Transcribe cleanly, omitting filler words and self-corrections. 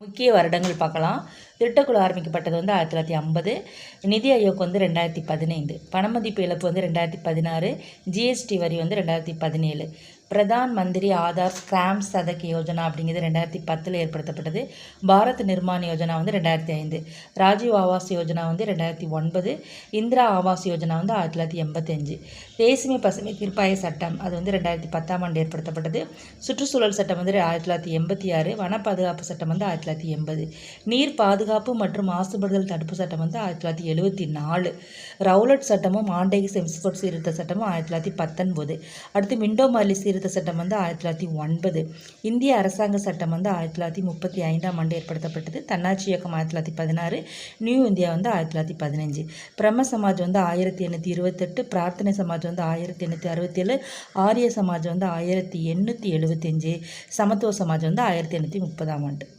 முக்கிய வருடங்கள் பார்க்கலாம். திட்டக்குழு ஆரம்பிக்கப்பட்டது 1950. நிதி ஆயோக் 2015. பணமதிப்பு இழப்பு 2016. ஜிஎஸ்டி வரி 2017. பிரதான் மந்திரி ஆதார் ஸ்கிராம் சதக் யோஜனா அப்படிங்கிறது 2010 ஏற்படுத்தப்பட்டது. பாரத் நிர்மான் யோஜனா 2005. ராஜீவ் ஆவாஸ் யோஜனா 2009. இந்திரா ஆவாஸ் யோஜனா 1985. தேசிய பசுமை தீர்ப்பாய சட்டம் அது 2010 ஏற்படுத்தப்பட்டது. சுற்றுச்சூழல் சட்டம் 1986. வன பாதுகாப்பு சட்டம் 1980. நீர் பாதுகாப்பு மற்றும் மாசுபடுதல் தடுப்பு சட்டம் 1974. ரவுலட் சட்டமும் மாண்டேகி செம்ஸ்போர்ட் சீர்திருத்த சட்டமும் 1919. அடுத்து மிண்டோ மார்லி சீர்திருத்த சட்டம் 1909. இந்திய அரசாங்க சட்டம் 1935 ஏற்படுத்தப்பட்டது. தன்னாட்சி இயக்கம் 1916. New India 1915. பிரம்ம சமாஜ் 1828. பிரார்த்தனை சமாஜ் 1867. ஆரிய சமாஜ் 1875. சமத்துவ சமாஜ் 1830